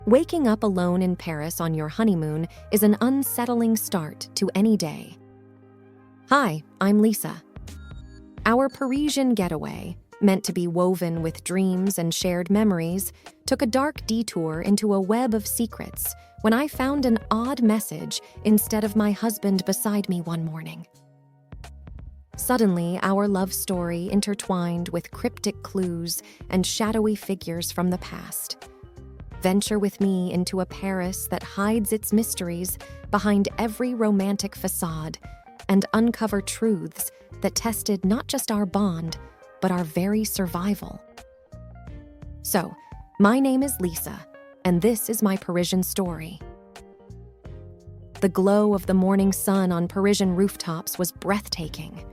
Waking up alone in Paris on your honeymoon is an unsettling start to any day. Hi, I'm Lisa. Our Parisian getaway, meant to be woven with dreams and shared memories, took a dark detour into a web of secrets when I found an odd message instead of my husband beside me one morning. Suddenly, our love story intertwined with cryptic clues and shadowy figures from the past. Venture with me into a Paris that hides its mysteries behind every romantic facade and uncover truths that tested not just our bond, but our very survival. So, my name is Lisa, and this is my Parisian story. The glow of the morning sun on Parisian rooftops was breathtaking.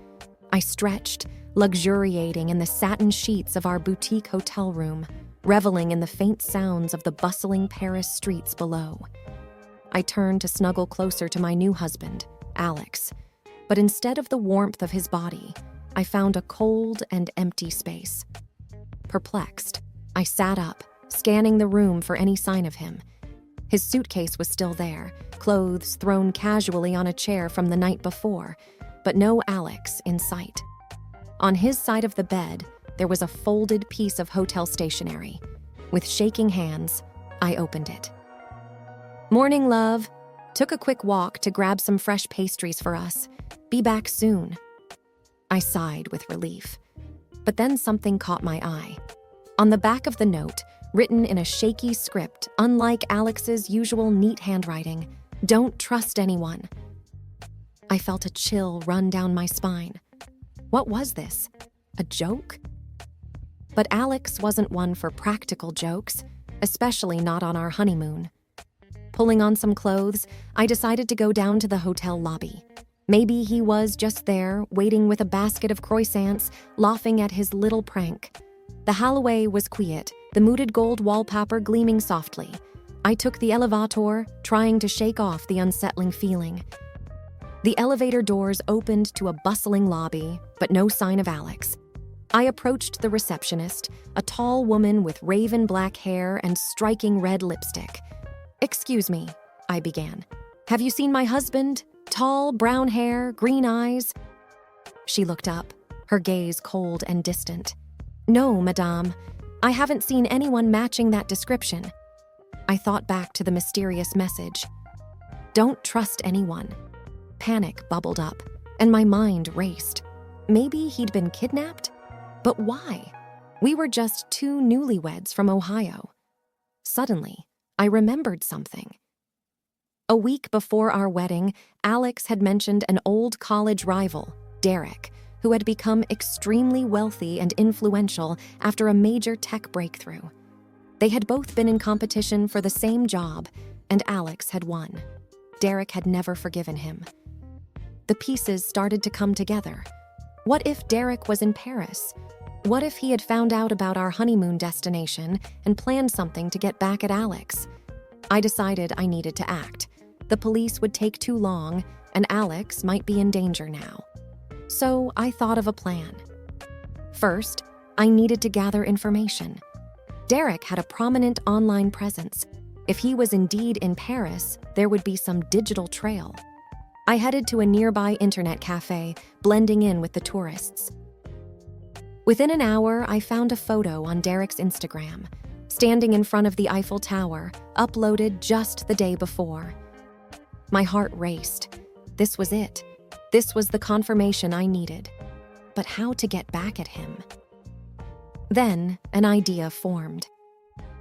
I stretched, luxuriating in the satin sheets of our boutique hotel room, reveling in the faint sounds of the bustling Paris streets below. I turned to snuggle closer to my new husband, Alex, but instead of the warmth of his body, I found a cold and empty space. Perplexed, I sat up, scanning the room for any sign of him. His suitcase was still there, clothes thrown casually on a chair from the night before, but no Alex in sight. On his side of the bed, there was a folded piece of hotel stationery. With shaking hands, I opened it. "Morning, love. Took a quick walk to grab some fresh pastries for us. Be back soon." I sighed with relief. But then something caught my eye. On the back of the note, written in a shaky script, unlike Alex's usual neat handwriting, "Don't trust anyone." I felt a chill run down my spine. What was this? A joke? But Alex wasn't one for practical jokes, especially not on our honeymoon. Pulling on some clothes, I decided to go down to the hotel lobby. Maybe he was just there, waiting with a basket of croissants, laughing at his little prank. The hallway was quiet, the muted gold wallpaper gleaming softly. I took the elevator, trying to shake off the unsettling feeling. The elevator doors opened to a bustling lobby, but no sign of Alex. I approached the receptionist, a tall woman with raven black hair and striking red lipstick. "Excuse me," I began. "Have you seen my husband? Tall, brown hair, green eyes?" She looked up, her gaze cold and distant. "No, madame. I haven't seen anyone matching that description." I thought back to the mysterious message. "Don't trust anyone." Panic bubbled up, and my mind raced. Maybe he'd been kidnapped? But why? We were just two newlyweds from Ohio. Suddenly, I remembered something. A week before our wedding, Alex had mentioned an old college rival, Derek, who had become extremely wealthy and influential after a major tech breakthrough. They had both been in competition for the same job, and Alex had won. Derek had never forgiven him. The pieces started to come together. What if Derek was in Paris? What if he had found out about our honeymoon destination and planned something to get back at Alex? I decided I needed to act. The police would take too long, and Alex might be in danger now. So I thought of a plan. First, I needed to gather information. Derek had a prominent online presence. If he was indeed in Paris, there would be some digital trail. I headed to a nearby internet cafe, blending in with the tourists. Within an hour, I found a photo on Derek's Instagram, standing in front of the Eiffel Tower, uploaded just the day before. My heart raced. This was it. This was the confirmation I needed. But how to get back at him? Then, an idea formed.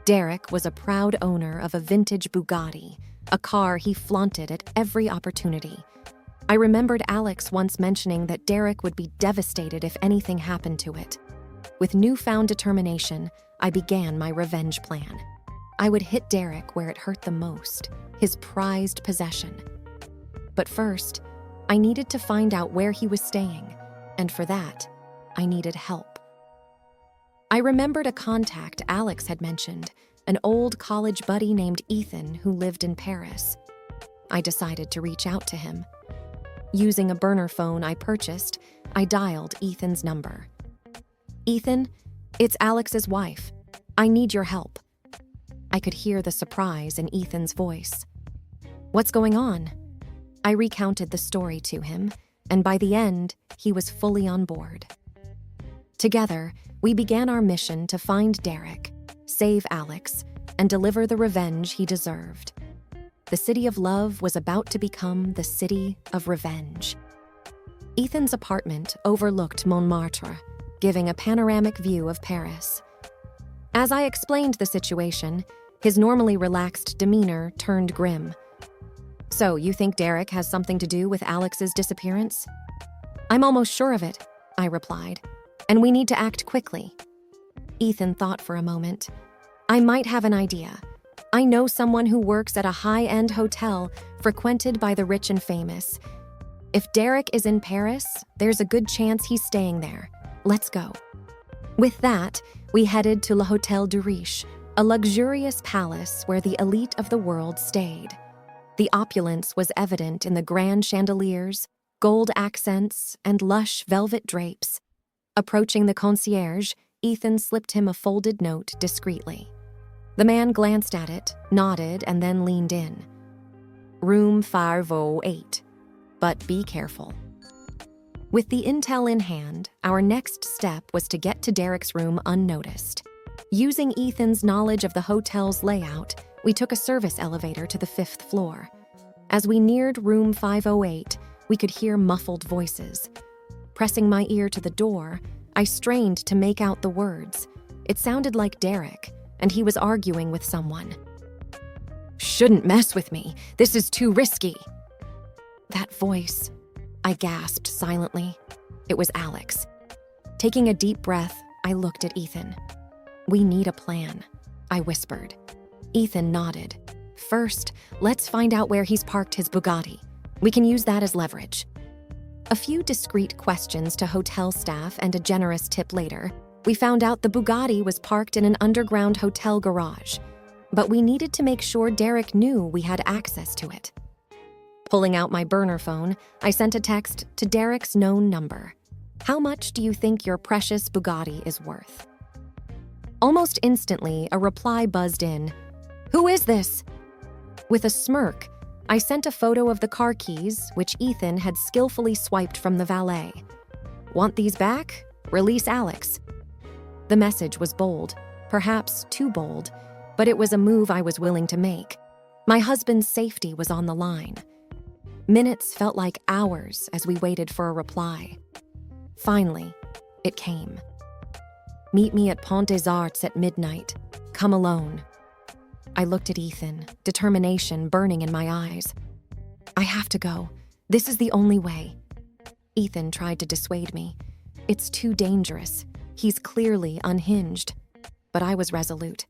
Derek was a proud owner of a vintage Bugatti, a car he flaunted at every opportunity. I remembered Alex once mentioning that Derek would be devastated if anything happened to it. With newfound determination, I began my revenge plan. I would hit Derek where it hurt the most, his prized possession. But first, I needed to find out where he was staying, and for that, I needed help. I remembered a contact Alex had mentioned, an old college buddy named Ethan who lived in Paris. I decided to reach out to him. Using a burner phone I purchased, I dialed Ethan's number. "Ethan, it's Alex's wife. I need your help." I could hear the surprise in Ethan's voice. "What's going on?" I recounted the story to him, and by the end, he was fully on board. Together, we began our mission to find Derek, save Alex, and deliver the revenge he deserved. The city of love was about to become the city of revenge. Ethan's apartment overlooked Montmartre, giving a panoramic view of Paris. As I explained the situation, his normally relaxed demeanor turned grim. "So, you think Derek has something to do with Alex's disappearance?" "I'm almost sure of it," I replied, "and we need to act quickly." Ethan thought for a moment. "I might have an idea. I know someone who works at a high-end hotel frequented by the rich and famous. If Derek is in Paris, there's a good chance he's staying there. Let's go." With that, we headed to Le Hôtel du Riche, a luxurious palace where the elite of the world stayed. The opulence was evident in the grand chandeliers, gold accents, and lush velvet drapes. Approaching the concierge, Ethan slipped him a folded note discreetly. The man glanced at it, nodded, and then leaned in. "Room 508. But be careful." With the intel in hand, our next step was to get to Derek's room unnoticed. Using Ethan's knowledge of the hotel's layout, we took a service elevator to the 5th floor. As we neared room 508, we could hear muffled voices. Pressing my ear to the door, I strained to make out the words. It sounded like Derek, and he was arguing with someone. "Shouldn't mess with me. This is too risky." That voice, I gasped silently. It was Alex. Taking a deep breath, I looked at Ethan. "We need a plan," I whispered. Ethan nodded. "First, let's find out where he's parked his Bugatti. We can use that as leverage." A few discreet questions to hotel staff and a generous tip later, we found out the Bugatti was parked in an underground hotel garage. But we needed to make sure Derek knew we had access to it. Pulling out my burner phone, I sent a text to Derek's known number. "How much do you think your precious Bugatti is worth?" Almost instantly, a reply buzzed in. "Who is this?" With a smirk, I sent a photo of the car keys, which Ethan had skillfully swiped from the valet. "Want these back? Release Alex." The message was bold, perhaps too bold, but it was a move I was willing to make. My husband's safety was on the line. Minutes felt like hours as we waited for a reply. Finally, it came. "Meet me at Pont des Arts at midnight. Come alone." I looked at Ethan, determination burning in my eyes. "I have to go. This is the only way." Ethan tried to dissuade me. "It's too dangerous. He's clearly unhinged." But I was resolute.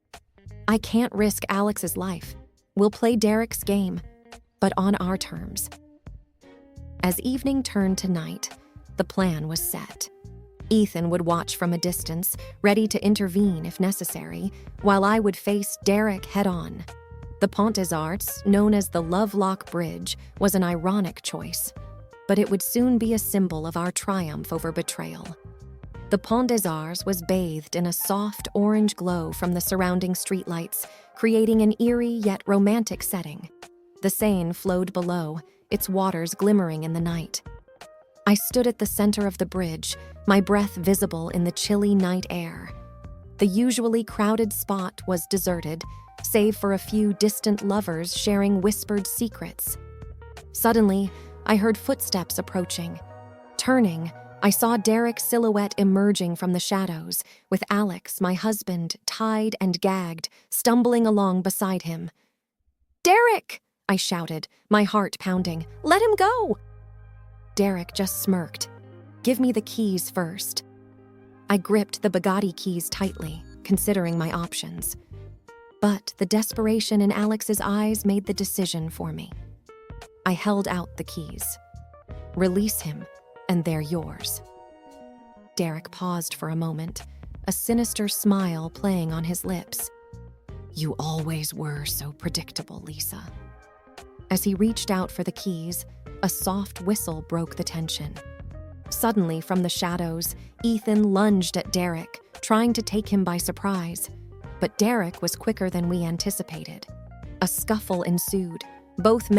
"I can't risk Alex's life. We'll play Derek's game, but on our terms." As evening turned to night, the plan was set. Ethan would watch from a distance, ready to intervene if necessary, while I would face Derek head-on. The Pont des Arts, known as the Lovelock Bridge, was an ironic choice, but it would soon be a symbol of our triumph over betrayal. The Pont des Arts was bathed in a soft orange glow from the surrounding streetlights, creating an eerie yet romantic setting. The Seine flowed below, its waters glimmering in the night. I stood at the center of the bridge, my breath visible in the chilly night air. The usually crowded spot was deserted, save for a few distant lovers sharing whispered secrets. Suddenly, I heard footsteps approaching. Turning, I saw Derek's silhouette emerging from the shadows, with Alex, my husband, tied and gagged, stumbling along beside him. "Derek!" I shouted, my heart pounding. "Let him go!" Derek just smirked. "Give me the keys first." I gripped the Bugatti keys tightly, considering my options. But the desperation in Alex's eyes made the decision for me. I held out the keys. "Release him, and they're yours." Derek paused for a moment, a sinister smile playing on his lips. "You always were so predictable, Lisa." As he reached out for the keys, a soft whistle broke the tension. Suddenly, from the shadows, Ethan lunged at Derek, trying to take him by surprise. But Derek was quicker than we anticipated. A scuffle ensued. Both men